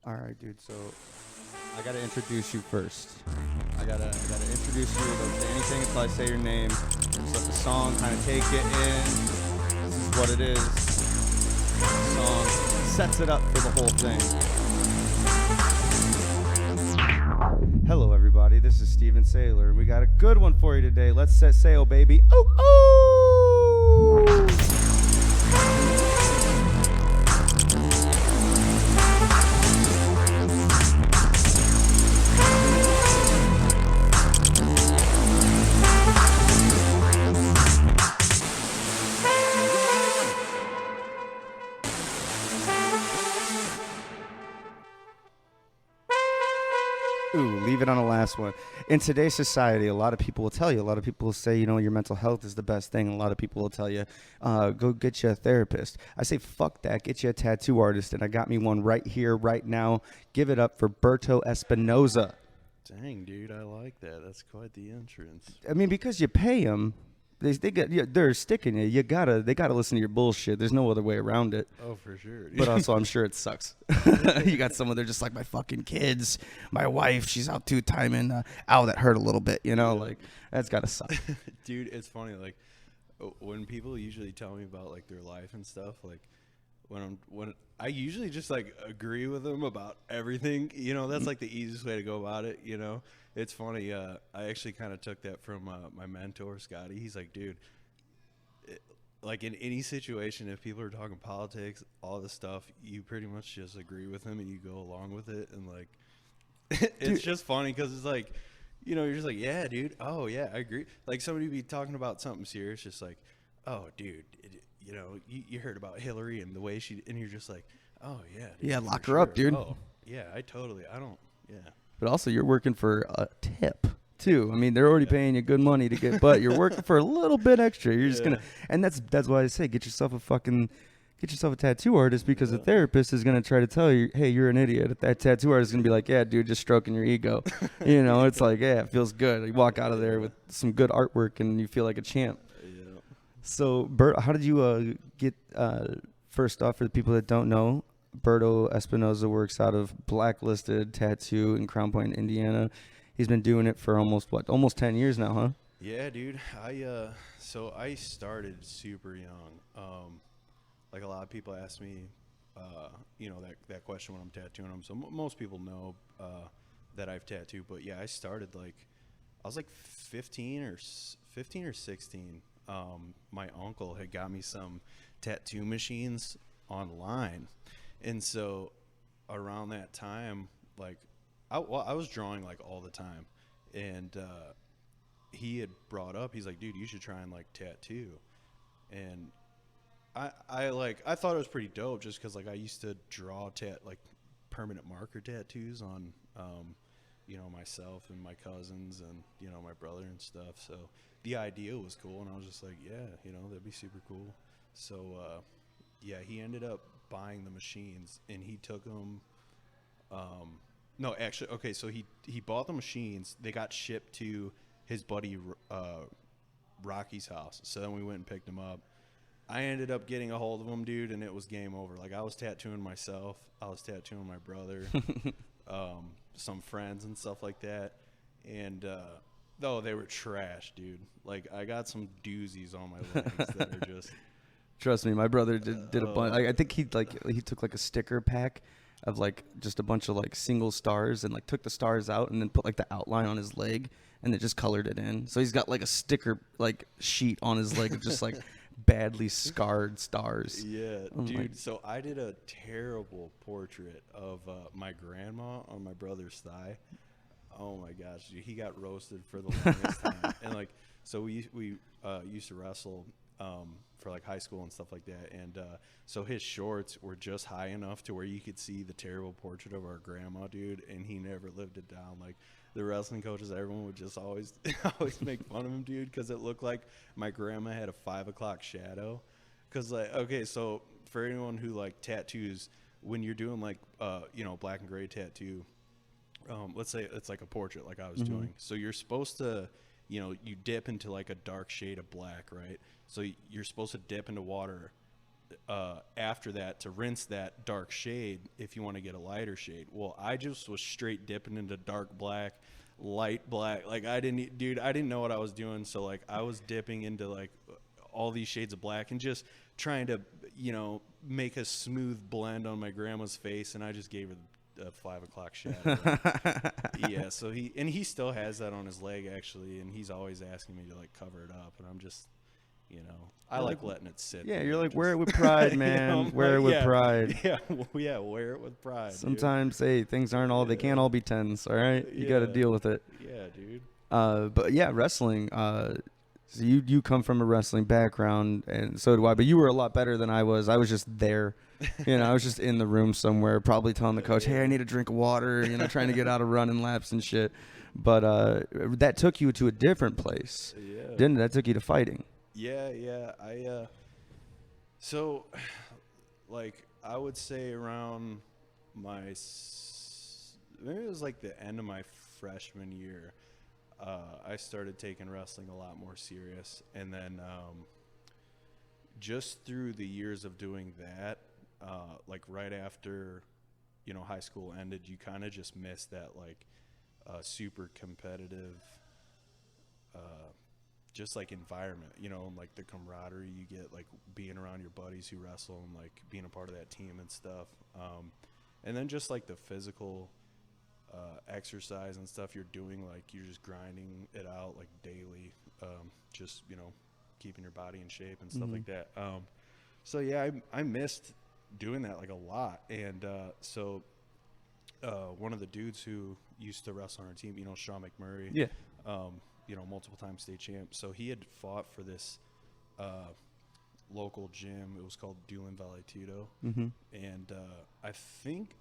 All right, dude. So I gotta introduce you first. I gotta introduce you. Don't say anything until I say your name. Just let the song kind of take it in. This is what it is. The song sets it up for the whole thing. Hello, everybody. This is Steven Saylor, and we got a good one for you today. Let's set sail, baby. Oh, oh! Ooh, leave it on the last one. In today's society, a lot of people will tell you, a lot of people will say, your mental health is the best thing. A lot of people will tell you, go get you a therapist. I say, fuck that. Get you a tattoo artist. And I got me one right here, right now. Give it up for Berto Espinosa. Dang, dude, I like that. That's quite the entrance. I mean, because you pay them, they're sticking you. They gotta listen to your bullshit. There's no other way around it. Oh, for sure. Dude. But also, I'm sure it sucks. You got someone they're just like my fucking kids, my wife. She's out two timing. Ow, that hurt a little bit. Like that's gotta suck. Dude, it's funny. Like when people usually tell me about like their life and stuff, like when I usually just like agree with them about everything. That's like the easiest way to go about it. It's funny. I actually kind of took that from my mentor, Scotty. He's like, dude, like in any situation, if people are talking politics, all this stuff, you pretty much just agree with them and you go along with it. And like, it's dude, just funny because it's like, you're just like, yeah, dude. Oh yeah, I agree. Like somebody be talking about something serious, just like, oh, dude, you heard about Hillary and the way and you're just like, oh yeah, dude, yeah, lock her up, dude. Oh yeah, I don't, yeah. But also, you're working for a tip too. I mean, they're already paying you good money to get, but you're working for a little bit extra. You're just gonna, and that's why I say get yourself a tattoo artist because the therapist is gonna try to tell you, hey, you're an idiot. That tattoo artist is gonna be like, yeah, dude, just stroking your ego. It's like, yeah, it feels good. You walk out of there with some good artwork and you feel like a champ. Yeah. So, Bert, how did you get? First off, for the people that don't know, Berto Espinosa works out of Blacklisted Tattoo in Crown Point, Indiana. He's been doing it for almost 10 years now, huh? Yeah, dude. So I started super young. Like a lot of people ask me, that question when I'm tattooing them. So most people know that I've tattooed, but yeah, I started I was like 15 or 16. My uncle had got me some tattoo machines online, and so around that time, I was drawing like all the time, and he had brought up, he's like, dude, you should try and like tattoo, and I thought it was pretty dope just because like I used to draw permanent marker tattoos on myself and my cousins and my brother and stuff. So the idea was cool, and I was just like, yeah, that'd be super cool. So yeah, he ended up buying the machines, and he took them. No, actually, okay. So he bought the machines. They got shipped to his buddy Rocky's house. So then we went and picked them up. I ended up getting a hold of them, dude, and it was game over. Like I was tattooing myself. I was tattooing my brother, some friends and stuff like that. And they were trash, dude. Like I got some doozies on my legs that are just. Trust me, my brother did a bunch. I think he took like a sticker pack of like just a bunch of like single stars and like took the stars out and then put like the outline on his leg and then just colored it in. So he's got like a sticker like sheet on his leg of just like badly scarred stars. Yeah, dude. So I did a terrible portrait of my grandma on my brother's thigh. Oh my gosh, dude, he got roasted for the longest time. And like, so we used to wrestle for like high school and stuff like that. And so his shorts were just high enough to where you could see the terrible portrait of our grandma, dude. And he never lived it down. Like the wrestling coaches, everyone would just always make fun of him, dude, because it looked like my grandma had a 5 o'clock shadow. Because like, okay, so for anyone who like tattoos, when you're doing like black and gray tattoo, let's say it's like a portrait like I was doing. So you're supposed to, you dip into like a dark shade of black, right? So you're supposed to dip into water after that to rinse that dark shade if you want to get a lighter shade. Well, I just was straight dipping into dark black, light black. Like I didn't know what I was doing. So like I was dipping into like all these shades of black and just trying to, make a smooth blend on my grandma's face. And I just gave her a 5 o'clock shadow. Yeah. So he still has that on his leg actually. And he's always asking me to like cover it up. And I'm just, I like letting it sit. Yeah, you're like, wear it with pride, man. Wear it with pride. Yeah, wear it with pride. Sometimes, hey, things aren't all, they can't all be tens, all right? You got to deal with it. Yeah, dude. But yeah, wrestling. So you come from a wrestling background, and so do I. But you were a lot better than I was. I was just there. I was just in the room somewhere, probably telling the coach, hey, I need a drink of water, trying to get out of running laps and shit. But that took you to a different place, didn't it? That took you to fighting. Yeah. So, like, I would say around maybe it was like the end of my freshman year, I started taking wrestling a lot more serious. And then just through the years of doing that, like right after, high school ended, you kind of just miss that, like, super competitive just like environment, and like the camaraderie you get, like being around your buddies who wrestle and like being a part of that team and stuff. And then just like the physical exercise and stuff you're doing, like you're just grinding it out like daily, just, keeping your body in shape and stuff like that. So yeah, I missed doing that like a lot. And so one of the dudes who used to wrestle on our team, Sean McMurray, multiple time state champ. So he had fought for this local gym. It was called Doolin Valley Tito. And I think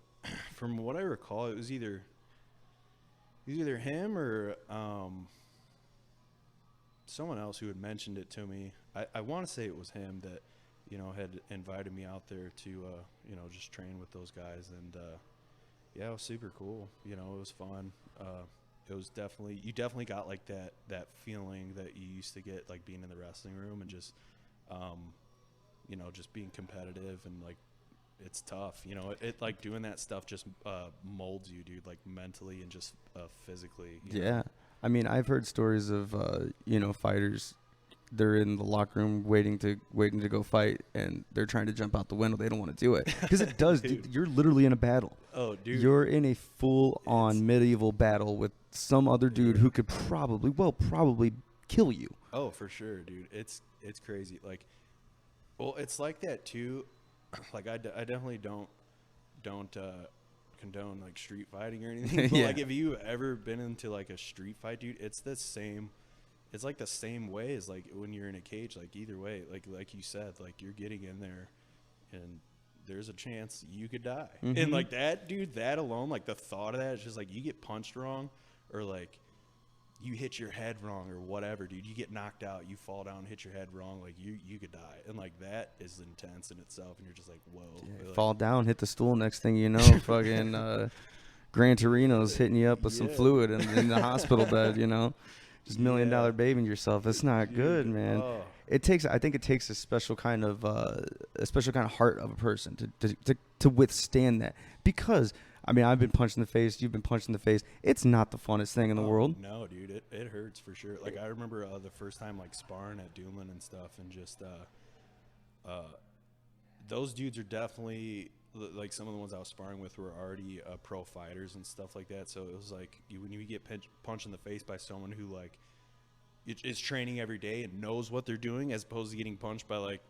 from what I recall, it was either him or someone else who had mentioned it to me. I want to say it was him that, had invited me out there to, just train with those guys. And yeah, it was super cool. It was fun. It was you definitely got like that feeling that you used to get like being in the wrestling room and just, just being competitive and like, it's tough, it like doing that stuff just molds you, dude, like mentally and just physically. Yeah. I mean, I've heard stories of, fighters, they're in the locker room waiting to go fight, and they're trying to jump out the window. They don't want to do it because it does. Dude, you're literally in a battle. Oh, dude. You're in a full-on medieval battle with some other dude who could probably kill you. Oh, for sure, dude. It's crazy. Like, well, it's like that too. Like I definitely don't condone like street fighting or anything. But like if you ever been into like a street fight, dude, it's like the same way as like when you're in a cage. Like either way, like you said, like you're getting in there and there's a chance you could die. And like that, dude, that alone, like the thought of that is just like you get punched wrong or like you hit your head wrong or whatever, dude. You get knocked out, you fall down, hit your head wrong, like you could die. And like that is intense in itself, and you're just like, whoa. Yeah, like, fall down, hit the stool, next thing you know, fucking Gran Torino's hitting you up with some fluid in the hospital bed, just $1 million babying yourself. That's not good, man. Oh. I think it takes a special kind of heart of a person to withstand that, because I mean, I've been punched in the face. You've been punched in the face. It's not the funnest thing in the world. No, dude, it hurts for sure. Like I remember the first time like sparring at Doolin and stuff, and just those dudes are definitely like some of the ones I was sparring with were already pro fighters and stuff like that. So it was like when you get punched in the face by someone who like is training every day and knows what they're doing, as opposed to getting punched by like,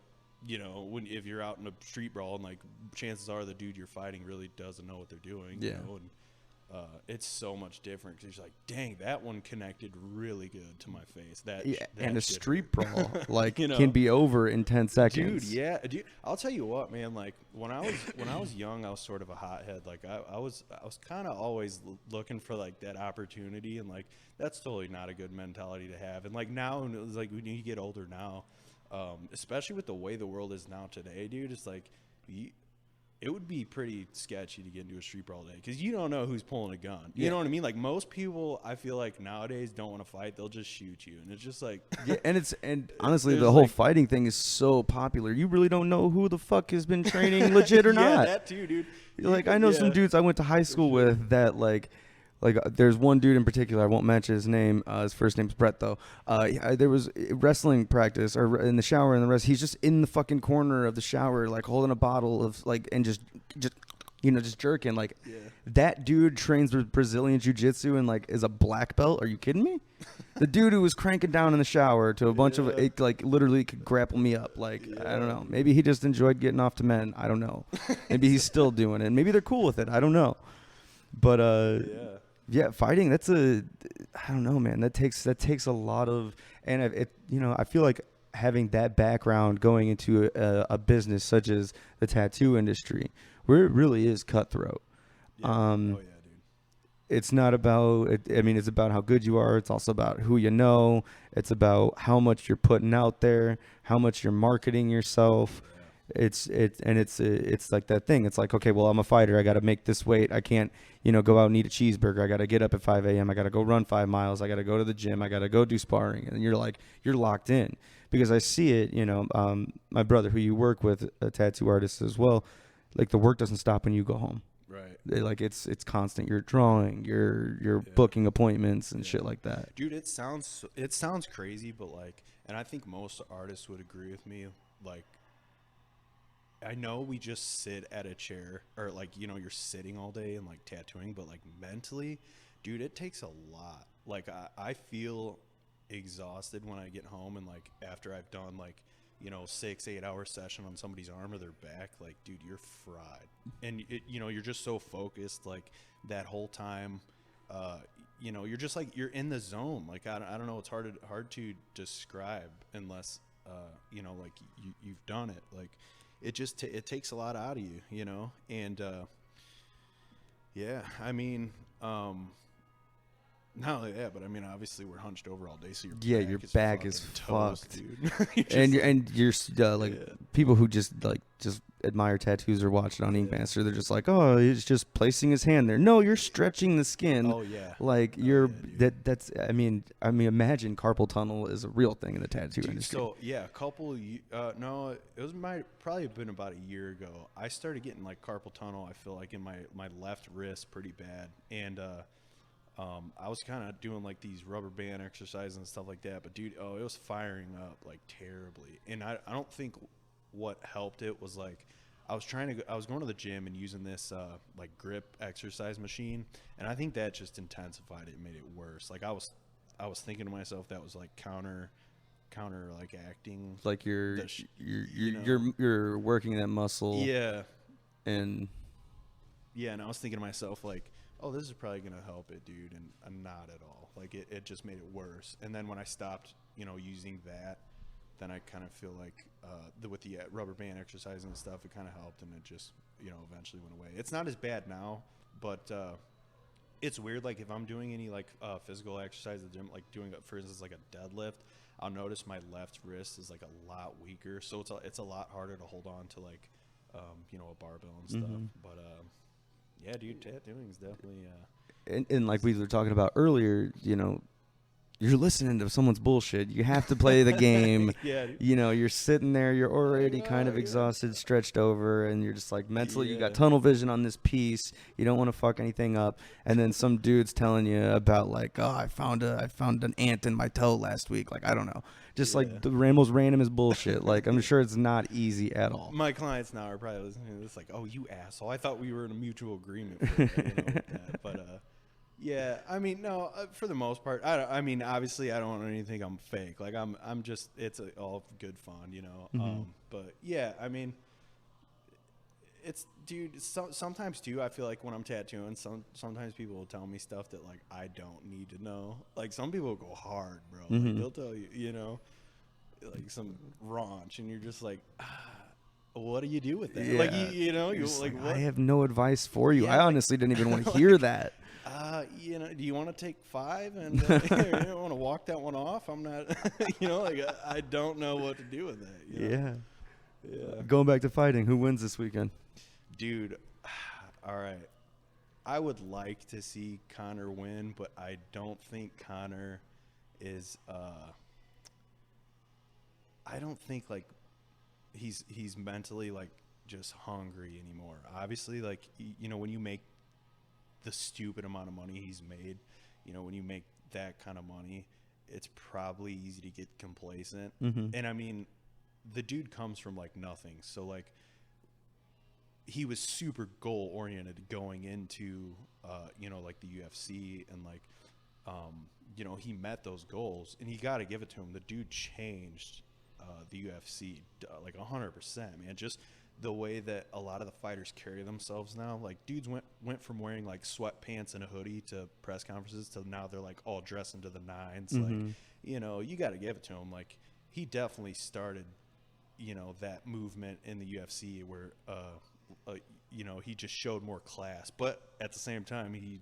if you're out in a street brawl and like chances are the dude you're fighting really doesn't know what they're doing. And it's so much different because you're like, dang, that one connected really good to my face. And a street brawl like can be over in 10 seconds. Dude, I'll tell you what, man. Like when I was young, I was sort of a hothead. Like I was kind of always looking for like that opportunity, and like that's totally not a good mentality to have. And like now, it's like when you get older now. Especially with the way the world is now today, dude, it's like it would be pretty sketchy to get into a street brawl day because you don't know who's pulling a gun. You know what I mean? Like most people, I feel like nowadays don't want to fight; they'll just shoot you, and it's just like and honestly, the whole fighting thing is so popular. You really don't know who the fuck has been training legit or not. Yeah, that too, dude. Like I know some dudes I went to high school with that like there's one dude in particular, I won't mention his name. His first name's Brett, though. There was wrestling practice or in the shower, and the rest. He's just in the fucking corner of the shower, like holding a bottle of like, and just jerking. Like that dude trains with Brazilian jiu-jitsu and like is a black belt. Are you kidding me? The dude who was cranking down in the shower to a bunch of it, like literally could grapple me up. Like I don't know. Maybe he just enjoyed getting off to men. I don't know. Maybe he's still doing it. Maybe they're cool with it. I don't know. But yeah, fighting, I don't know, man. That takes a lot of, and I feel like having that background going into a business such as the tattoo industry, where it really is cutthroat. Dude. It's not about, it's about how good you are. It's also about who you know. It's about how much you're putting out there, how much you're marketing yourself. It's like that thing. It's like, okay, well, I'm a fighter. I got to make this weight. I can't, go out and eat a cheeseburger. I got to get up at 5 a.m. I got to go run 5 miles. I got to go to the gym. I got to go do sparring. And you're locked in because I see it, my brother who you work with, a tattoo artist as well, like the work doesn't stop when you go home. Right. Like it's constant. You're drawing, you're booking appointments and shit like that. Dude, it sounds crazy, but like, and I think most artists would agree with me. Like, I know we just sit at a chair or like, you're sitting all day and like tattooing, but like mentally, dude, it takes a lot. Like I feel exhausted when I get home and like after I've done like, 6-8 hour session on somebody's arm or their back, like, dude, you're fried. And you're just so focused like that whole time. You're just like, you're in the zone. Like, I don't know. It's hard to describe unless, like you've done it. Like, it just it takes a lot out of you, and not only that, but obviously we're hunched over all day, so your back is fucked, dude. and you're people who just admire tattoos or watch it on Ink Master, they're just like, oh, he's just placing his hand there. No, you're stretching the skin. Oh yeah, like that's imagine carpal tunnel is a real thing in the tattoo industry. So yeah, no, it was probably been about a year ago. I started getting like carpal tunnel. I feel like in my left wrist pretty bad, and I was kind of doing like these rubber band exercises and stuff like that, but dude, it was firing up like terribly. And I don't think what helped it was like, I was going to the gym and using this like grip exercise machine. And I think that just intensified it and made it worse. Like I was thinking to myself that was like counter like acting. Like you're working that muscle. Yeah. And I was thinking to myself like, oh, this is probably going to help it, dude. And I'm not at all. Like, it just made it worse. And then when I stopped, using that, then I kind of feel like with the rubber band exercise and stuff, it kind of helped. And it just, eventually went away. It's not as bad now, but it's weird. Like, if I'm doing any, like, physical exercise at the gym, like doing, for instance, like a deadlift, I'll notice my left wrist is, like, a lot weaker. So it's a lot harder to hold on to, like, a barbell and stuff. Mm-hmm. But, yeah, dude, tattooing is definitely. And like we were talking about earlier, you're listening to someone's bullshit. You have to play the game. Yeah, dude. You're sitting there, you're already kind of exhausted, stretched over, and you're just like mentally, you got tunnel vision on this piece. You don't want to fuck anything up. And then some dude's telling you about like, oh, I found an ant in my toe last week. Like, I don't know. Just like the most random is bullshit. Like, I'm sure it's not easy at all. My clients now are probably listening to this like, oh, you asshole. I thought we were in a mutual agreement for that. But, yeah, no, for the most part, obviously I don't want anything to think I'm fake. Like I'm just, it's all good fun, Mm-hmm. But yeah, it's, dude, sometimes too, I feel like when I'm tattooing, sometimes people will tell me stuff that like, I don't need to know. Like some people go hard, bro. Mm-hmm. Like they'll tell you, like some raunch and you're just like, what do you do with that? Yeah. Like, you're like, what? I have no advice for you. Yeah, I honestly didn't even want to hear that. Do you want to take 5 and you want to walk that one off? I'm not, like I don't know what to do with that. Yeah. Going back to fighting, who wins this weekend? Dude, all right. I would like to see Conor win, but I don't think Conor is. I don't think like he's mentally like just hungry anymore. Obviously, like when you make the stupid amount of money he's made, when you make that kind of money, it's probably easy to get complacent. And I mean, the dude comes from like nothing, so like he was super goal oriented going into like the UFC, and like he met those goals, and you got to give it to him. The dude changed the UFC like 100%, man. Just the way that a lot of the fighters carry themselves now, like dudes went from wearing like sweatpants and a hoodie to press conferences to now they're like all dressed into the nines. Like you got to give it to him. Like he definitely started that movement in the UFC where he just showed more class, but at the same time he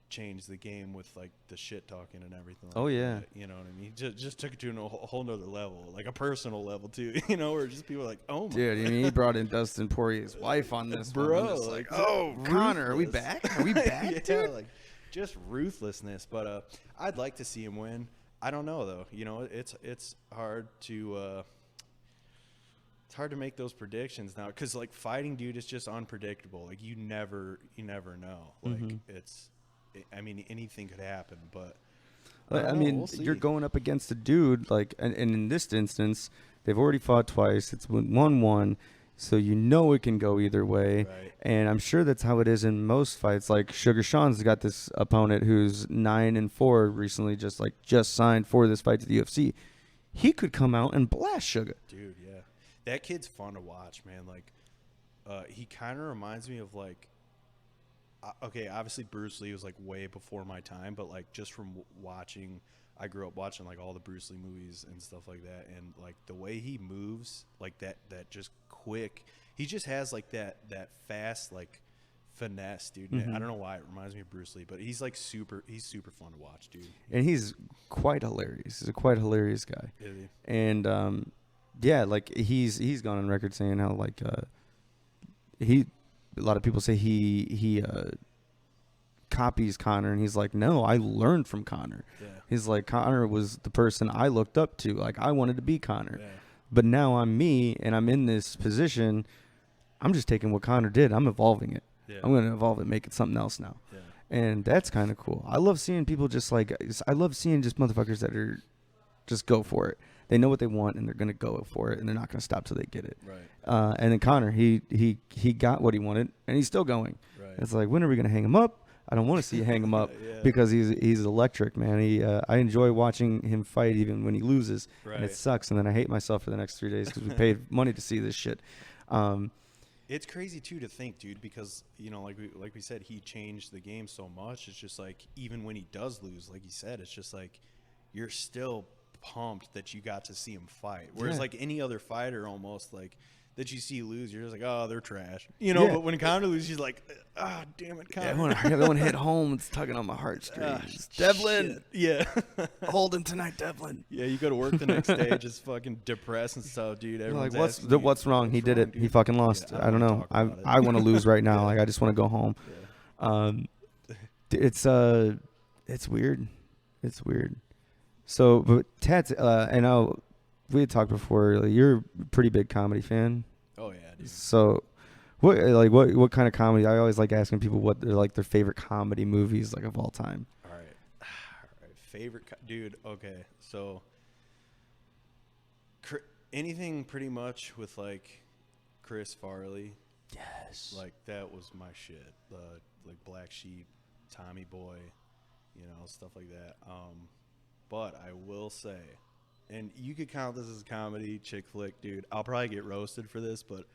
changed the game with like the shit talking and everything like that, you know what I mean? Just took it to a whole nother level, like a personal level too, where just people are like, oh my dude, I mean, he brought in Dustin Poirier's wife on this bro, one. Just like, oh, Conor, are we back? Are we back, yeah, dude? like just ruthlessness. But I'd like to see him win. I don't know though, it's hard to make those predictions now, because like fighting, dude, is just unpredictable. Like you never know. Like I mean, anything could happen, but I mean, we'll you're going up against a dude like, and in this instance, they've already fought twice. It's 1-1, so it can go either way. Right. And I'm sure that's how it is in most fights. Like Sugar Sean's got this opponent who's 9-4 recently, just signed for this fight to the UFC. He could come out and blast Sugar. Dude, yeah, that kid's fun to watch, man. Like, he kind of reminds me of like. Okay, obviously Bruce Lee was like way before my time, but like just from watching, I grew up watching like all the Bruce Lee movies and stuff like that, and like the way he moves, like that just quick, he just has like that fast like finesse, dude. I don't know why it reminds me of Bruce Lee, but he's super fun to watch, dude. And he's quite hilarious. He's a quite hilarious guy. Is he? And yeah, like he's gone on record saying how like a lot of people say he copies Conor, and he's like, no, I learned from Conor. Yeah. He's like, Conor was the person I looked up to. Like, I wanted to be Conor. Yeah. But now I'm me, and I'm in this position. I'm just taking what Conor did. I'm evolving it. Yeah. I'm going to evolve it, make it something else now. Yeah. And that's kind of cool. I love seeing people I love seeing just motherfuckers that are just go for it. They know what they want, and they're going to go for it, and they're not going to stop till they get it. Right. And then Conor, he got what he wanted, and he's still going. Right. It's like, when are we going to hang him up? I don't want to see you hang him up because he's electric, man. I enjoy watching him fight even when he loses, and it sucks. And then I hate myself for the next 3 days because we paid money to see this shit. It's crazy too to think, dude, because like we said, he changed the game so much. It's just like even when he does lose, like you said, it's just like you're still pumped that you got to see him fight. Whereas like any other fighter, almost like that you see lose, you're just like, oh, they're trash, But when Conor loses, he's like, ah, oh, damn it, Conor. That one hit home. It's tugging on my heartstrings. Devlin, yeah, hold him tonight, Devlin. Yeah, you go to work the next day, just fucking depressed and stuff, dude. Everyone's like, what's wrong? He did it. Dude? He fucking lost. Yeah, I don't know. I want to lose right now. Like, I just want to go home. Yeah. It's weird. It's weird. So, but Tats, I know we had talked before. Like, you're a pretty big comedy fan. Oh yeah, dude. So, what kind of comedy? I always like asking people what they're like their favorite comedy movies like of all time. All right. Favorite dude. Okay, so anything pretty much with like Chris Farley. Yes. Like that was my shit. Like Black Sheep, Tommy Boy, stuff like that. But I will say, and you could count this as a comedy, chick flick, dude. I'll probably get roasted for this, but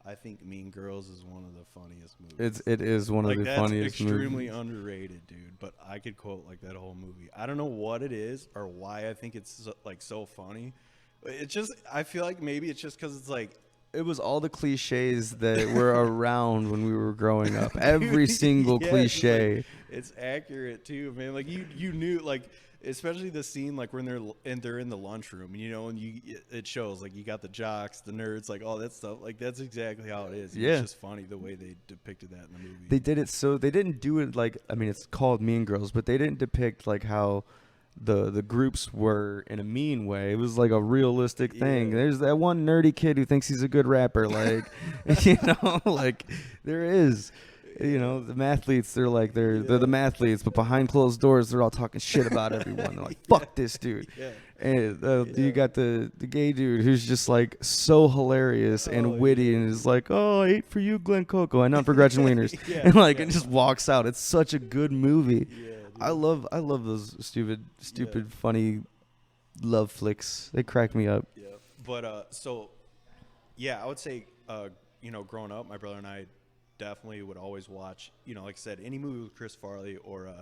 I think Mean Girls is one of the funniest movies. It is one of the funniest movies. It's extremely underrated, dude. But I could quote like that whole movie. I don't know what it is or why I think it's like so funny. It's just, I feel like maybe it's just because it's like It was all the cliches that were around when we were growing up. Every single Yeah, cliche. like, it's accurate too, man. Like you knew, like, especially the scene like when they're in the lunchroom, you know, and it shows like you got the jocks, the nerds, like all that stuff. Like that's exactly how it is. Yeah. It's just funny the way they depicted that in the movie. They did it so they didn't do it like, I mean, it's called Mean Girls, but they didn't depict like how the groups were in a mean way. It was like a realistic thing. Yeah. There's that one nerdy kid who thinks he's a good rapper, like you know, like there is. You know, the mathletes, they're the mathletes, but behind closed doors, they're all talking shit about everyone. They're like, fuck this dude. Yeah. And you got the gay dude who's just like so hilarious and witty and is like, oh, I ate for you, Glen Coco, and not for Gretchen Wieners. And like, and just walks out. It's such a good movie. Yeah, I love those stupid, funny love flicks. They crack me up. Yeah. But so, yeah, I would say, you know, growing up, my brother and I definitely would always watch, you know, like I said, any movie with Chris Farley or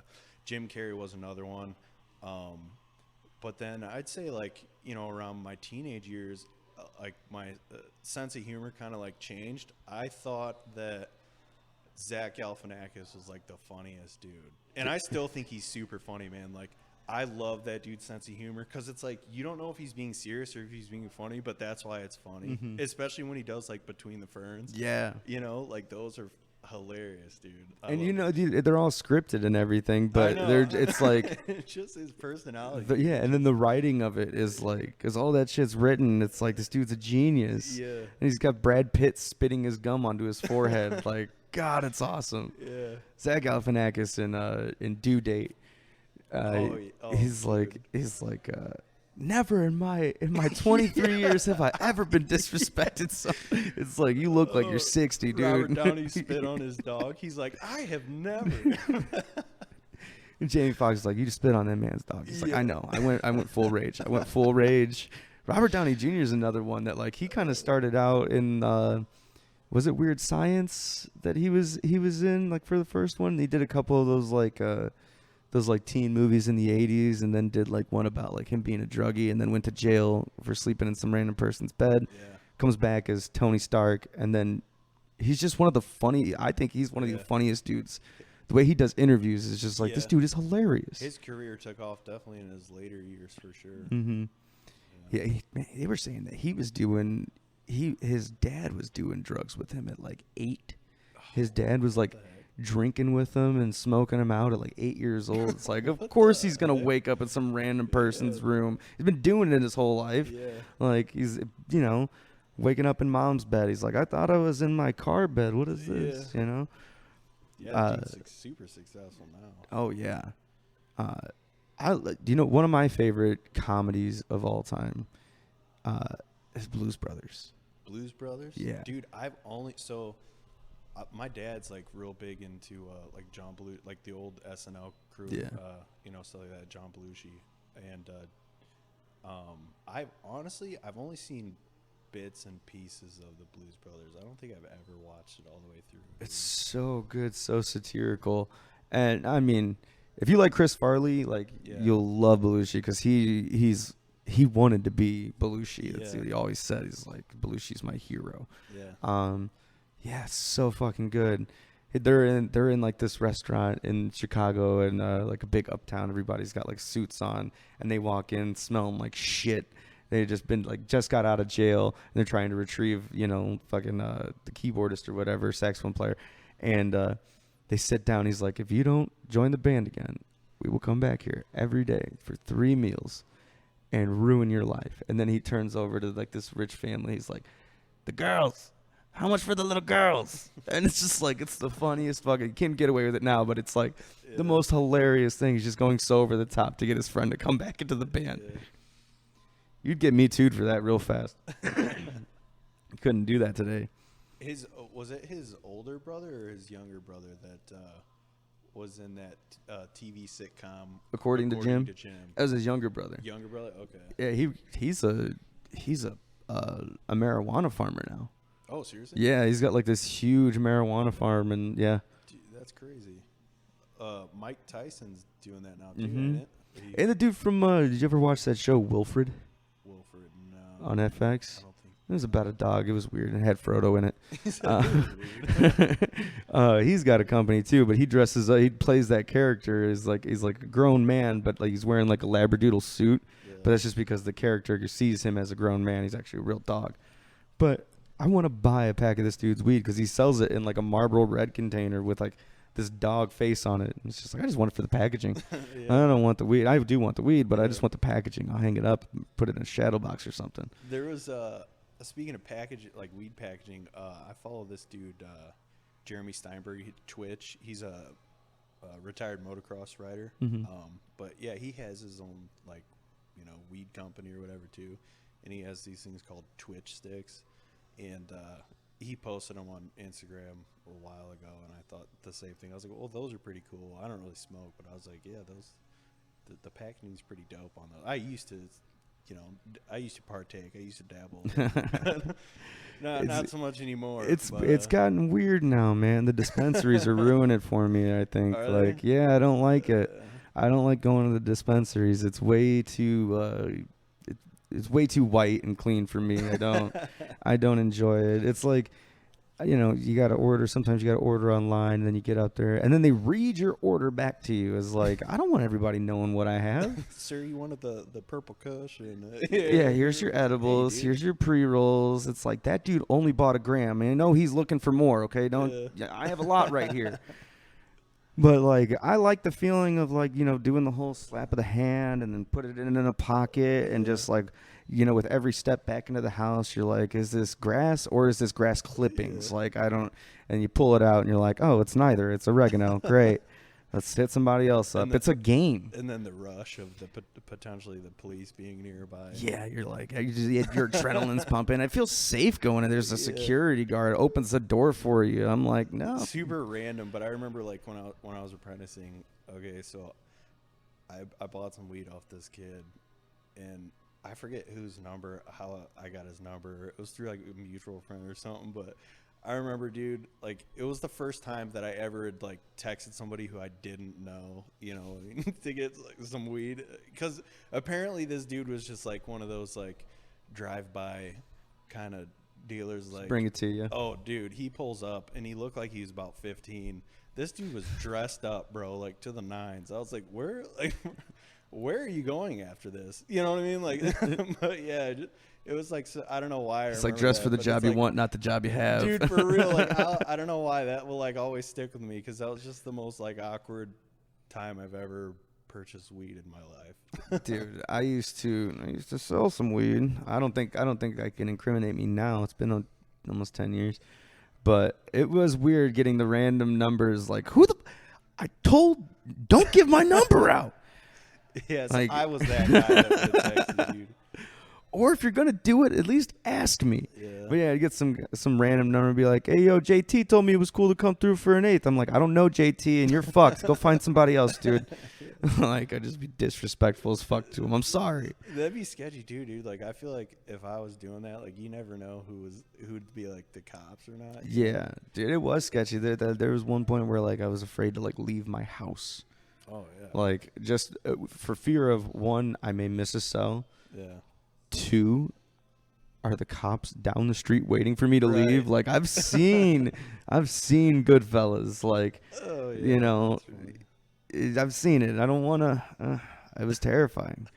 Jim Carrey was another one. But then I'd say, like, you know, around my teenage years, like my sense of humor kind of like changed. I thought that Zach Galifianakis was like the funniest dude, and I still think he's super funny, man. Like, I love that dude's sense of humor because it's like you don't know if he's being serious or if he's being funny, but that's why it's funny, especially when he does like Between the Ferns. Yeah. You know, like those are hilarious, dude. And you know, dude, they're all scripted and everything, but it's like it's just his personality. yeah, and then the writing of it is like, because all that shit's written, it's like this dude's a genius. Yeah. And he's got Brad Pitt spitting his gum onto his forehead. Like, God, it's awesome. Yeah. Zach Galifianakis in Due Date. He's like never in my 23 years have I ever been disrespected. So it's like, you look like you're 60, dude. Robert Downey spit on his dog. He's like, I have never. And Jamie Foxx is like, you just spit on that man's dog. He's like, I know. I went full rage. I went full rage. Robert Downey Jr. is another one that, like, he kind of started out in was it Weird Science that he was in, like, for the first one? He did a couple of those teen movies in the 80s, and then did like one about like him being a druggie, and then went to jail for sleeping in some random person's bed. Yeah. Comes back as Tony Stark, and then he's just one of the I think he's one of the funniest dudes. The way he does interviews is just like, this dude is hilarious. His career took off definitely in his later years for sure. Mm-hmm. Yeah, man, they were saying that he was doing his dad was doing drugs with him at like 8. His dad was like drinking with him and smoking him out at like 8 years old. It's like, of course he's gonna wake up in some random person's room. He's been doing it his whole life. Yeah. Like, he's, you know, waking up in mom's bed. He's like, I thought I was in my car bed. What is this? You know? Yeah, he's super successful now. Oh yeah. You know, one of my favorite comedies of all time is Blues Brothers. Blues Brothers? Yeah. Dude, my dad's like real big into like John Belushi, like the old SNL crew. Yeah. You know, stuff like that, John Belushi, and I've only seen bits and pieces of the Blues Brothers. I don't think I've ever watched it all the way through. It's so good, so satirical, and I mean, if you like Chris Farley, like, you'll love Belushi, because he wanted to be Belushi. That's what he always said. He's like, Belushi's my hero. Yeah. Yeah, it's so fucking good. They're in like this restaurant in Chicago, and like a big uptown. Everybody's got like suits on, and they walk in smelling like shit. They just got out of jail, and they're trying to retrieve, you know, fucking the keyboardist or whatever, saxophone player, and they sit down. He's like, if you don't join the band again, we will come back here every day for 3 meals and ruin your life. And then he turns over to like this rich family. He's like, the girls, how much for the little girls? And it's just like, it's the funniest fucking, you can't get away with it now, but it's like the most hilarious thing. He's just going so over the top to get his friend to come back into the band. Yeah. You'd get me too'd for that real fast. Couldn't do that today. Was it his older brother or his younger brother that was in that TV sitcom? According to Jim? That was his younger brother. Younger brother? Okay. Yeah, he's a marijuana farmer now. Oh, seriously? Yeah, he's got like this huge marijuana farm, and yeah. Dude, that's crazy. Mike Tyson's doing that now too, ain't it? And the dude from did you ever watch that show Wilfred? Wilfred, no. On FX? I don't think. It was about a dog. It was weird. It had Frodo in it. He's got a company too, but he dresses. He plays that character as like he's like a grown man, but like he's wearing like a labradoodle suit. Yeah. But that's just because the character sees him as a grown man. He's actually a real dog. But I want to buy a pack of this dude's weed because he sells it in like a Marlboro Red container with like this dog face on it. It's just like, I just want it for the packaging. Yeah. I don't want the weed. I do want the weed, but Yeah. I just want the packaging. I'll hang it up, put it in a shadow box or something. There was speaking of package, like weed packaging, I follow this dude, Jeremy Steinberg, Twitch. He's a retired motocross rider. Mhm. But yeah, he has his own like, weed company or whatever too, and he has these things called Twitch sticks, and he posted them on Instagram a while ago, and I thought the same thing. I was like, well, those are pretty cool. I don't really smoke, but I was like, yeah, the packaging is pretty dope on those. I used to partake. I used to dabble. not so much anymore. It's gotten weird now, man. The dispensaries are ruining it for me, I think. Are Like, they? yeah, I don't like it. I don't like going to the dispensaries. It's way too it's way too white and clean for me. I don't enjoy it. It's like, you got to order. Sometimes you got to order online, and then you get up there, and then they read your order back to you. It's like, I don't want everybody knowing what I have. Sir, you wanted the purple kush and Yeah, here's your edibles. Hey, Here's your pre-rolls. It's like, that dude only bought a gram. And I know he's looking for more, okay? Yeah, I have a lot right here. But, like, I like the feeling of, like, doing the whole slap of the hand and then put it in a pocket and just, like, with every step back into the house, you're like, is this grass or is this grass clippings? Yeah. Like, I don't – and you pull it out and you're like, oh, it's neither. It's oregano. Great. Let's hit somebody else up. It's a game. And then the rush of potentially the police being nearby. Yeah, you're like, your adrenaline's pumping. I feel safe going in. There's a security guard, opens the door for you. I'm like, no. Super random, but I remember like when I was apprenticing. Okay, so I bought some weed off this kid, and I forget how I got his number. It was through like a mutual friend or something, but I remember, dude, like it was the first time that I ever had like texted somebody who I didn't know, to get like some weed, because apparently this dude was just like one of those like drive-by kind of dealers. Like, bring it to you. Oh, dude, he pulls up and he looked like he was about 15. This dude was dressed up, bro, like to the nines. I was like, where are you going after this? You know what I mean? Like, but yeah. It was like, so, I don't know why. It's like dress for the job you want, not the job you have. Dude, for real. Like, I don't know why that will like always stick with me, because that was just the most like awkward time I've ever purchased weed in my life. Dude, I used to sell some weed. I don't think I can incriminate me now. It's been almost 10 years, but it was weird getting the random numbers. Like, don't give my number out. Yes, like, I was that guy that would text you, dude. Or if you're gonna do it, at least ask me. Yeah. But yeah, you get some random number and be like, hey, yo, JT told me it was cool to come through for an eighth. I'm like, I don't know JT, and you're fucked. Go find somebody else, dude. Like, I'd just be disrespectful as fuck to him. I'm sorry. That'd be sketchy too, dude. Like, I feel like if I was doing that, like, you never know who'd be like the cops or not. Yeah, dude, it was sketchy. There was one point where like I was afraid to like leave my house. Oh yeah. Like, just for fear of, one, I may miss a cell. Yeah. 2, are the cops down the street waiting for me to Right. leave? Like, I've seen Goodfellas. Like, Oh yeah. I've seen it. I don't want to. It was terrifying.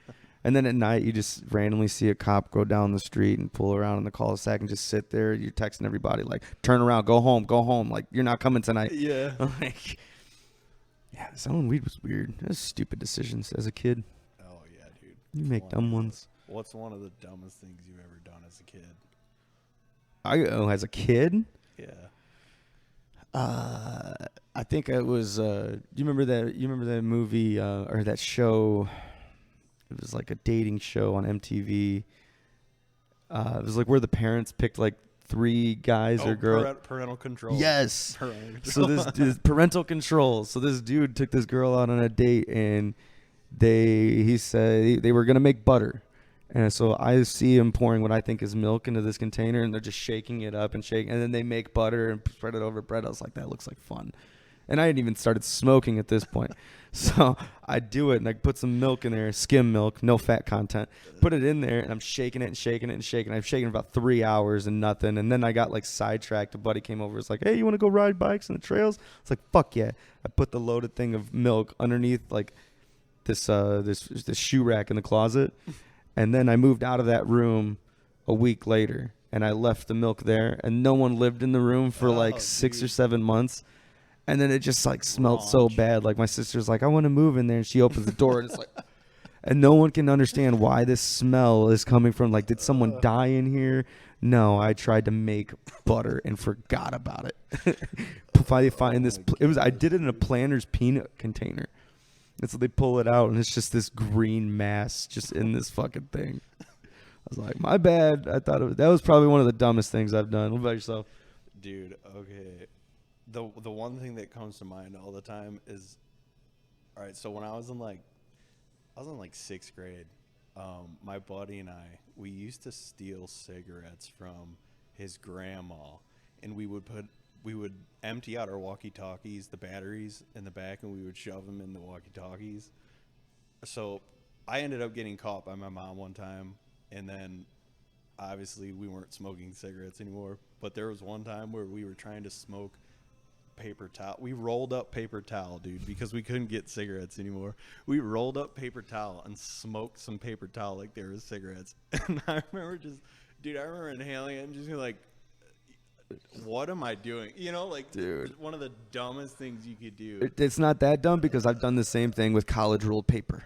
And then at night, you just randomly see a cop go down the street and pull around in the cul-de-sac and just sit there. You're texting everybody like, "Turn around, go home." Like, you're not coming tonight. Yeah. Like, yeah, selling weed was weird. It was stupid decisions as a kid. Oh yeah, dude. You make dumb ones. What's one of the dumbest things you've ever done as a kid? As a kid. Yeah. I think it was. Do you remember that? You remember that movie or that show? It was like a dating show on MTV. It was like where the parents picked like 3 guys or girls. Parental control. Yes. Parental So control. this parental control. So this dude took this girl out on a date, and he said they were gonna make butter. And so I see him pouring what I think is milk into this container, and they're just shaking it up and shaking, and then they make butter and spread it over bread. I was like, that looks like fun. And I hadn't even started smoking at this point. So I do it, and I put some milk in there, skim milk, no fat content. Put it in there, and I'm shaking it and shaking it and shaking it. I've shaken it about 3 hours and nothing. And then I got like sidetracked. A buddy came over. It's like, hey, you want to go ride bikes on the trails? It's like, fuck yeah. I put the loaded thing of milk underneath like this shoe rack in the closet. And then I moved out of that room a week later, and I left the milk there, and no one lived in the room for like 6 or 7 months. And then it just like smelled so bad. Like my sister's like, I want to move in there, and she opens the door, and it's like, and no one can understand why this smell is coming from. Like, did someone die in here? No, I tried to make butter and forgot about it. Finally find this. I did it in a Planters peanut container. And so they pull it out, and it's just this green mass just in this fucking thing. I was like, my bad. I thought that was probably one of the dumbest things I've done. What about yourself? Dude, okay. The one thing that comes to mind all the time is, all right, so when I was in like 6th grade, my buddy and we used to steal cigarettes from his grandma, and we would empty out our walkie-talkies, the batteries in the back, and we would shove them in the walkie-talkies. So I ended up getting caught by my mom one time, and then obviously we weren't smoking cigarettes anymore, but there was one time where we were trying to smoke paper towel. We rolled up paper towel, dude, because we couldn't get cigarettes anymore. We rolled up paper towel and smoked some paper towel like there was cigarettes. And I remember inhaling it and just being like, what am I doing? You know, like, dude, one of the dumbest things you could do. It's not that dumb, because I've done the same thing with college rolled paper.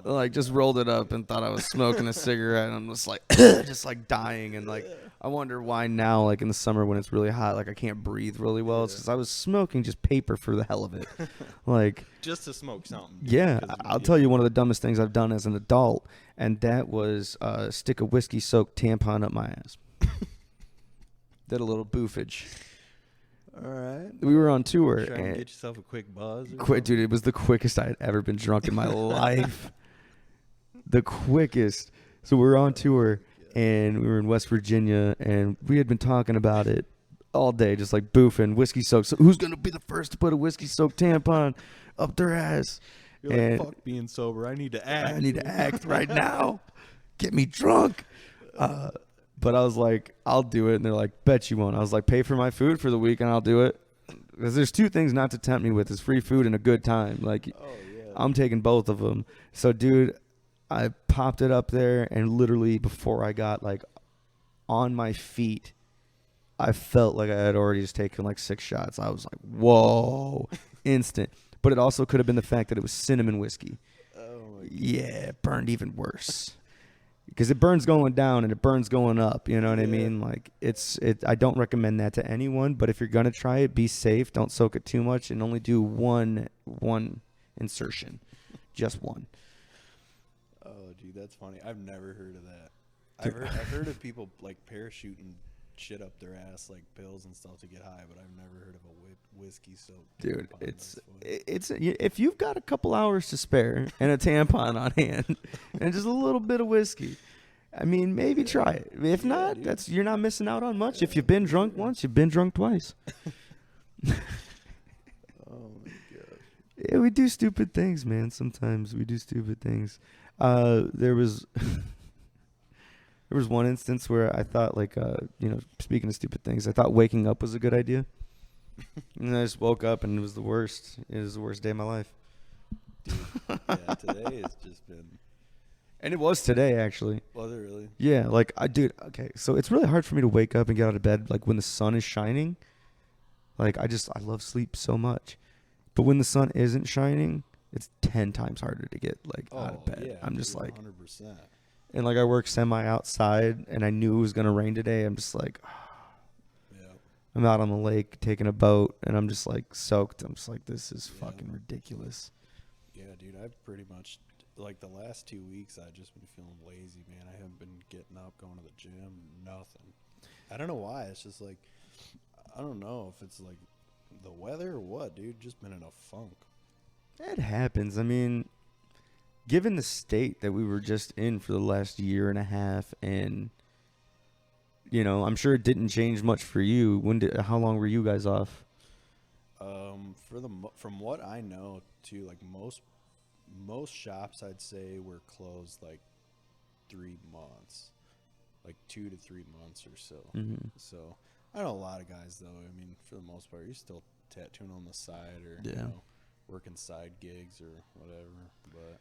Like, just rolled it up and thought I was smoking a cigarette, and I'm just like, just like dying. And like, I wonder why now, like in the summer when it's really hot, like I can't breathe really well. It's because I was smoking just paper for the hell of it. Like, just to smoke something. Yeah, I'll tell you one of the dumbest things I've done as an adult, and that was stick a whiskey soaked tampon up my ass. Did a little boofage. All right. We were on tour. Trying to get yourself a quick buzz. Dude, it was the quickest I had ever been drunk in my life. The quickest. So we were on tour, and we were in West Virginia, and we had been talking about it all day, just like boofing, whiskey soaked. So who's going to be the first to put a whiskey soaked tampon up their ass? You're like, fuck being sober. I need to act. I need to act right now. Get me drunk. But I was like, I'll do it. And they're like, bet you won't. I was like, pay for my food for the week and I'll do it. Because there's two things not to tempt me with, is free food and a good time. Like, I'm taking both of them. So, dude, I popped it up there, and literally before I got like on my feet, I felt like I had already just taken like 6 shots. I was like, whoa, instant. But it also could have been the fact that it was cinnamon whiskey. Oh my God. Yeah, it burned even worse. Because it burns going down and it burns going up, you know what I mean? Like, I don't recommend that to anyone, but if you're going to try it, be safe. Don't soak it too much, and only do one insertion. Just one. Oh, dude, that's funny. I've never heard of that. I've heard of people like parachuting shit up their ass, like pills and stuff to get high, but I've never heard of a whiskey soaked. Dude, it's if you've got a couple hours to spare and a tampon on hand and just a little bit of whiskey, I mean, maybe try it. If not, dude, you're not missing out on much. If you've been drunk once, you've been drunk twice. Oh my God. Yeah, we do stupid things, man. Sometimes we do stupid things. There was one instance where I thought, like, speaking of stupid things, I thought waking up was a good idea. And I just woke up, and it was the worst. It was the worst day of my life. Dude, yeah, today has just been... And it was today, actually. Was it really? Yeah, like, dude, okay, so it's really hard for me to wake up and get out of bed, like, when the sun is shining. Like, I love sleep so much. But when the sun isn't shining, it's 10 times harder to get, like, out of bed. Yeah, I'm just 100%. like... And, like, I work semi-outside, and I knew it was going to rain today. I'm just like, I'm out on the lake taking a boat, and I'm just, like, soaked. I'm just like, this is fucking ridiculous. Yeah, dude, I've pretty much, like, the last 2 weeks, I've just been feeling lazy, man. I haven't been getting up, going to the gym, nothing. I don't know why. It's just, like, I don't know if it's, like, the weather or what, dude. Just been in a funk. It happens. I mean... Given the state that we were just in for the last year and a half, and, I'm sure it didn't change much for you. How long were you guys off? From what I know, too, like most shops, I'd say were closed like 3 months, like 2 to 3 months or so. Mm-hmm. So I know a lot of guys though. I mean, for the most part, you're still tattooing on the side or working side gigs or whatever. But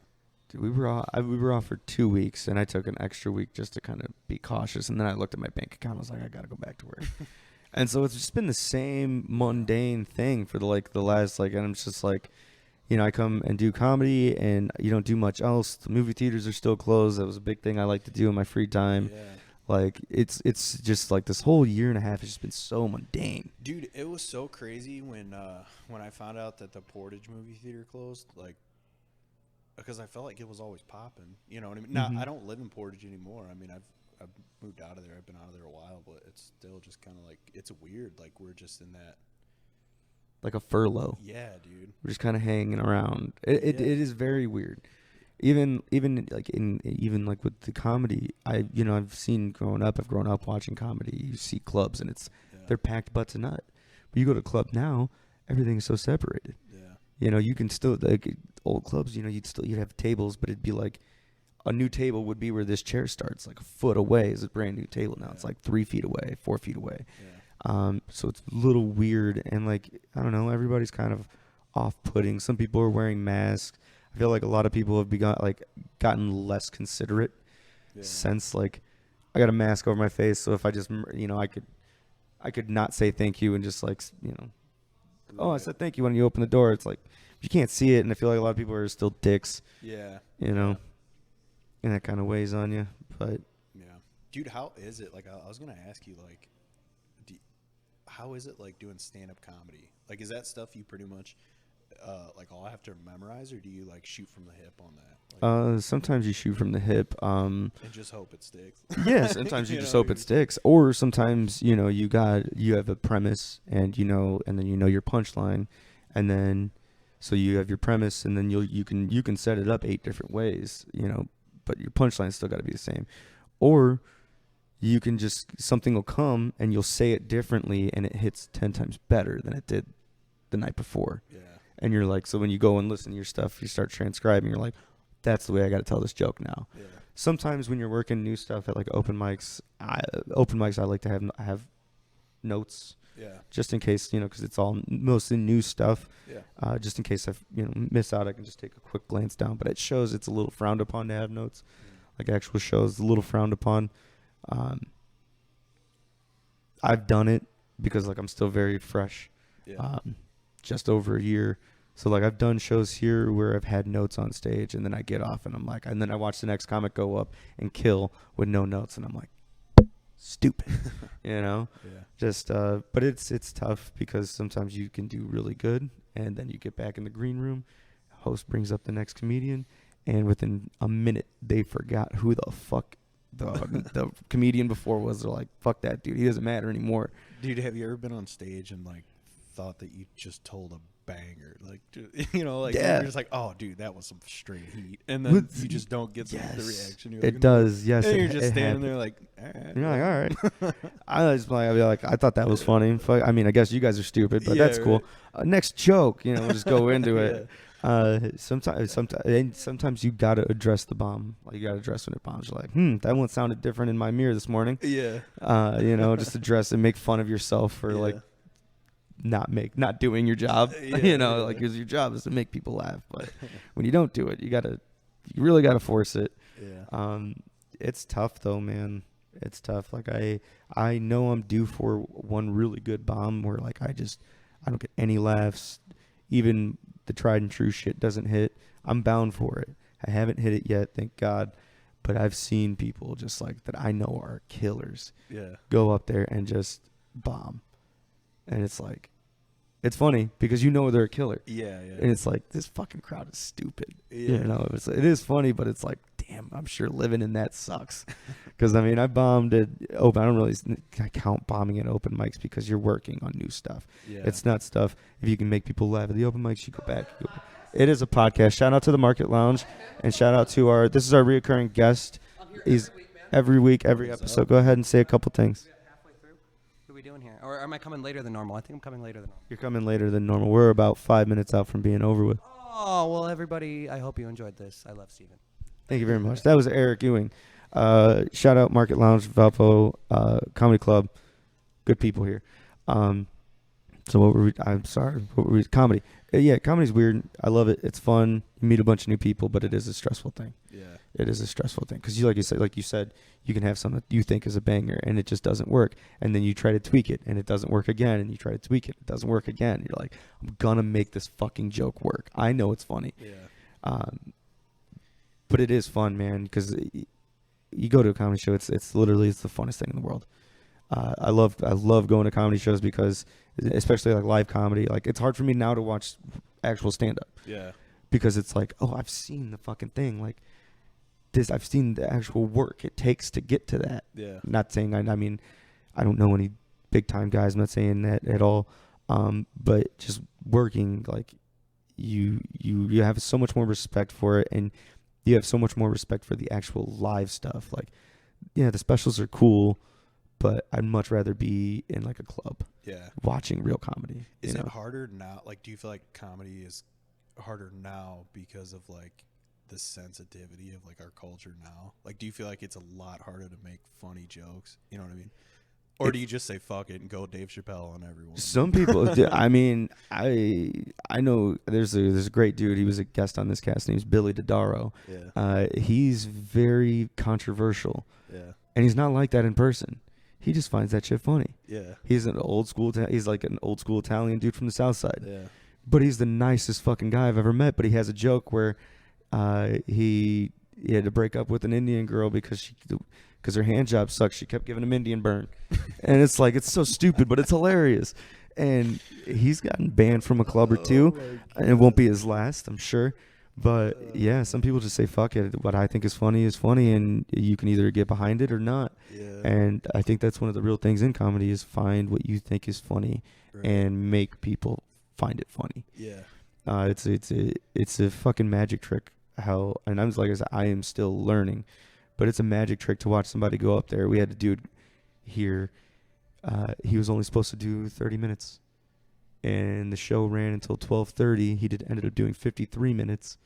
dude, we were off for 2 weeks, and I took an extra week just to kind of be cautious. And then I looked at my bank account. I was like, I gotta go back to work. And so it's just been the same mundane thing for the last and I'm just like, I come and do comedy, and you don't do much else. The movie theaters are still closed. That was a big thing I like to do in my free time. yeah. Like it's just like this whole year and a half has just been so mundane. Dude, it was so crazy when I found out that the Portage movie theater closed, like, because I felt like it was always popping. You know what I mean? Mm-hmm. Now, I don't live in Portage anymore. I mean, I've moved out of there. I've been out of there a while, but it's still just kind of like, it's weird. Like, we're just in that. Like a furlough. Yeah, dude. We're just kind of hanging around. It is very weird. Even like with the comedy, I've seen growing up. I've grown up watching comedy. You see clubs, and they're packed butts a nut. But you go to a club now, everything's so separated. Yeah. You can still, like old clubs. You'd have tables, but it'd be like a new table would be where this chair starts, like a foot away is a brand new table now. It's like 3 feet away, 4 feet away. Yeah. So it's a little weird, and like I don't know, everybody's kind of off-putting. Some people are wearing masks. I feel like a lot of people have gotten less considerate since like I got a mask over my face, so if I just I could not say thank you and just like oh, I said thank you when you open the door. It's like you can't see it, and I feel like a lot of people are still dicks. Yeah. And that kind of weighs on you. But yeah, dude, how is it? Like I was gonna ask you, like, how is it like doing stand-up comedy? Like, is that stuff you pretty much like all have to memorize, or do you like shoot from the hip on that? Like, sometimes you shoot from the hip. And just hope it sticks. Yeah, sometimes you just hope it sticks, or sometimes you have a premise and and then your punchline, and then so you have your premise, and then you can set it up 8 different ways, but your punchline's still got to be the same, or you can just something will come and you'll say it differently and it hits 10 times better than it did the night before. Yeah. And you're like, so when you go and listen to your stuff, you start transcribing. You're like, that's the way I got to tell this joke now. Yeah. Sometimes when you're working new stuff at like open mics, I like to have notes. Yeah. Just in case, because it's all mostly new stuff. Yeah. Just in case I miss out, I can just take a quick glance down. But at shows, it's a little frowned upon to have notes. Like actual shows, a little frowned upon. I've done it because like I'm still very fresh. Yeah. Just over a year. So like I've done shows here where I've had notes on stage, and then I get off and I'm like, and then I watch the next comic go up and kill with no notes, and I'm like, stupid, Yeah. Just but it's tough because sometimes you can do really good, and then you get back in the green room, host brings up the next comedian, and within a minute they forgot who the fuck the comedian before was. They're like, fuck that dude, he doesn't matter anymore. Dude, have you ever been on stage and like thought that you just told a banger, like you're just like, oh dude, that was some straight heat, and then you just don't get the reaction you're it does. Yes, and you're just standing there like, all right, you're like, all right. I'll be like, I thought that was funny. I mean, I guess you guys are stupid, but that's cool. Next joke, we'll just go into it. Sometimes you gotta address the bomb. Like you gotta address when it bombs. You're like, that one sounded different in my mirror this morning. Yeah. Just address and make fun of yourself for like not doing your job. Like because your job is to make people laugh, but when you don't do it, you really gotta force it. Yeah. It's tough though, man. It's tough. Like I know I'm due for one really good bomb where like I don't get any laughs. Even the tried and true shit doesn't hit. I'm bound for it. I haven't hit it yet, thank God. But I've seen people just like that I know are killers. Yeah. Go up there and just bomb. And it's like, it's funny because they're a killer. Yeah. And it's like, this fucking crowd is stupid. Yeah. It is funny, but it's like, damn, I'm sure living in that sucks. Because, I mean, I bombed at open. I don't really count bombing at open mics because you're working on new stuff. Yeah. It's not stuff. If you can make people laugh at the open mics, you go back. It is a podcast. Shout out to the Market Lounge. And shout out to this is our reoccurring guest. He's every week, every episode. Go ahead and say a couple things. Halfway through? What are we doing here? Or am I coming later than normal? I think I'm coming later than normal. You're coming later than normal. We're about 5 minutes out from being over with. Oh, well, everybody, I hope you enjoyed this. I love Steven. Thank you very much. That was Eric Ewing. Shout out Market Lounge, Valpo Comedy Club. Good people here. So what were we? I'm sorry. What were we? Comedy. Yeah, comedy's weird. I love it. It's fun. You meet a bunch of new people, but it is a stressful thing. Yeah. It is a stressful thing because like you said, you can have something that you think is a banger and it just doesn't work, and then you try to tweak it and it doesn't work again, and you try to tweak it, it doesn't work again. You're like, I'm gonna make this fucking joke work. I know it's funny. Yeah. But it is fun, man, because you go to a comedy show. It's literally the funnest thing in the world. I love going to comedy shows because, especially like live comedy, like it's hard for me now to watch actual stand up. Yeah. Because it's like, oh, I've seen the fucking thing. Like this, I've seen the actual work it takes to get to that. Yeah. Not saying I mean, I don't know any big time guys. I'm not saying that at all. But just working, like you have so much more respect for it, and you have so much more respect for the actual live stuff. Like, yeah, the specials are cool, but I'd much rather be in like a club. Yeah. Watching real comedy. Is it harder now? Like, do you feel like comedy is harder now because of like the sensitivity of like our culture now? Like, do you feel like it's a lot harder to make funny jokes? You know what I mean? Or do you just say fuck it and go Dave Chappelle on everyone? Some people, I mean, I know there's a great dude. He was a guest on this cast. His name's Billy Dodaro. Yeah. He's very controversial. Yeah. And he's not like that in person. He just finds that shit funny. Yeah. He's an old school. He's like an old school Italian dude from the South Side. Yeah. But he's the nicest fucking guy I've ever met. But he has a joke where he had to break up with an Indian girl because her hand job sucks. She kept giving him Indian burn. And it's like, it's so stupid, but it's hilarious. And he's gotten banned from a club or two. And it won't be his last, I'm sure. But yeah, some people just say fuck it. What I think is funny, and you can either get behind it or not. Yeah. And I think that's one of the real things in comedy is find what you think is funny and make people find it funny. Yeah. It's a fucking magic trick. And I'm like I said, I am still learning, but it's a magic trick to watch somebody go up there. We had a dude here. He was only supposed to do 30 minutes, and the show ran until 12:30. He ended up doing 53 minutes,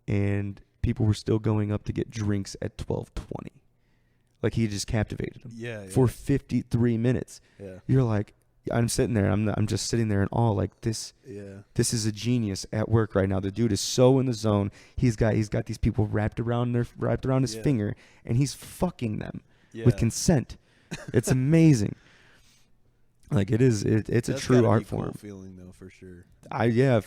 and people were still going up to get drinks at 12:20. Like, he just captivated them. Yeah. For 53 minutes. Yeah. You're like, I'm sitting there. I'm just sitting there in awe. Like, this. Yeah. This is a genius at work right now. The dude is so in the zone. He's got these people wrapped around his finger, and he's fucking them with consent. It's amazing. Like, it's a true art form. Cool feeling though, for sure.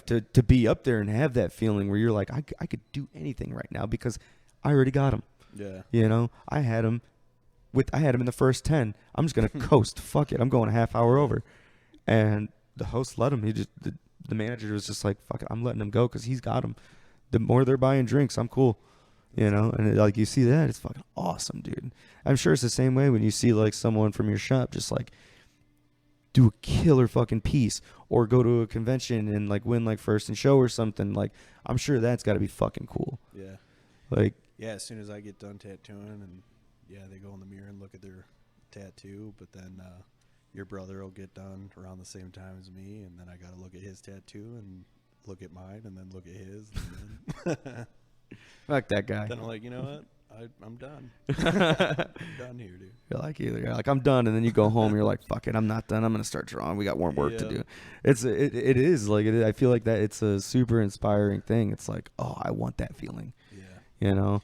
To be up there and have that feeling where you're like, I could do anything right now because I already got him. Yeah. You know, I had him in the first 10. I'm just gonna coast. Fuck it. I'm going a half hour over, and the host let him. The manager was just like, fuck it. I'm letting him go because he's got him. The more they're buying drinks, I'm cool. You know, and like you see that, it's fucking awesome, dude. I'm sure it's the same way when you see like someone from your shop just like do a killer fucking piece or go to a convention and like win like first in show or something. Like, I'm sure that's got to be fucking cool. Yeah. Like, yeah, as soon as I get done tattooing, and they go in the mirror and look at their tattoo, but then your brother will get done around the same time as me, and then I got to look at his tattoo and look at mine and then look at his. And then fuck that guy. Then I'm like, you know what? I'm done. I'm done here, dude. You're like, I'm done, and then you go home. You're like, fuck it, I'm not done. I'm gonna start drawing. We got more work to do. It is like I feel like that. It's a super inspiring thing. It's like, oh, I want that feeling. Yeah. You know.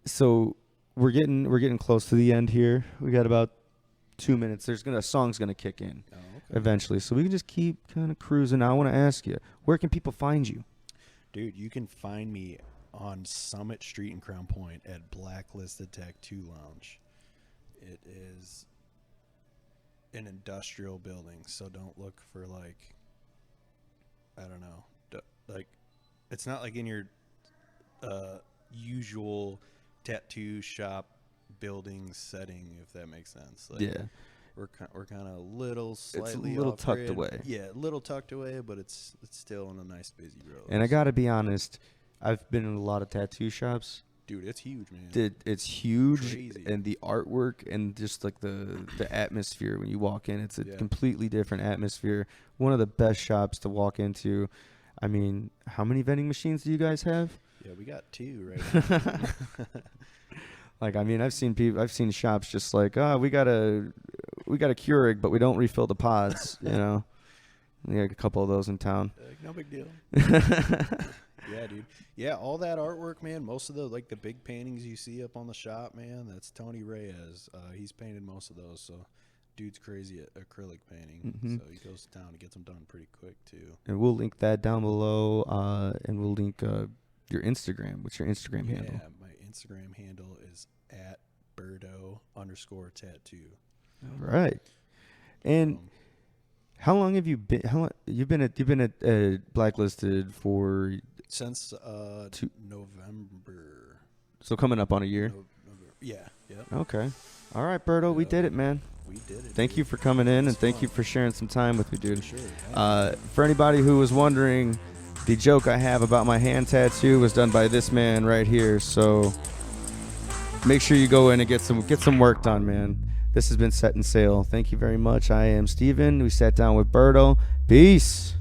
So we're getting close to the end here. We got about 2 minutes. A song's gonna kick in eventually, so we can just keep kind of cruising. Now I want to ask you, where can people find you? Dude, you can find me on Summit Street in Crown Point at Blacklisted Tattoo Lounge. It is an industrial building, so don't look for like, I don't know, like, it's not like in your usual tattoo shop building setting, if that makes sense. Like, Yeah. We're kind of slightly little off tucked grid. away. Yeah, a little tucked away, but it's still in a nice busy road. And I gotta be honest, I've been in a lot of tattoo shops. Dude, it's huge, man. It's huge, Crazy. and the artwork and just like the atmosphere when you walk in, it's a completely different atmosphere. One of the best shops to walk into. I mean, how many vending machines do you guys have? Yeah, we got 2 right now. Like, I mean, I've seen shops just like, oh, we got a Keurig, but we don't refill the pods, you know. We got a couple of those in town. No big deal. Yeah, dude. Yeah, all that artwork, man. Most of the the big paintings you see up on the shop, man. That's Tony Reyes. He's painted most of those. So, dude's crazy at acrylic painting. Mhm. So he goes to town and gets them done pretty quick too. And we'll link that down below, and we'll link your Instagram. What's your Instagram handle? Yeah, my Instagram handle is at Berto_tattoo. All right. And how long have you been? You've been at Blacklisted for? Since November. So coming up on a year. November. Yeah. Okay. All right, Berto, we did it, man. We did it. Thank you for coming in, and thank you for sharing some time with me, dude. Sure. For anybody who was wondering, the joke I have about my hand tattoo was done by this man right here. So make sure you go in and get some work done, man. This has been Set and Sayl. Thank you very much. I am Steven. We sat down with Berto. Peace.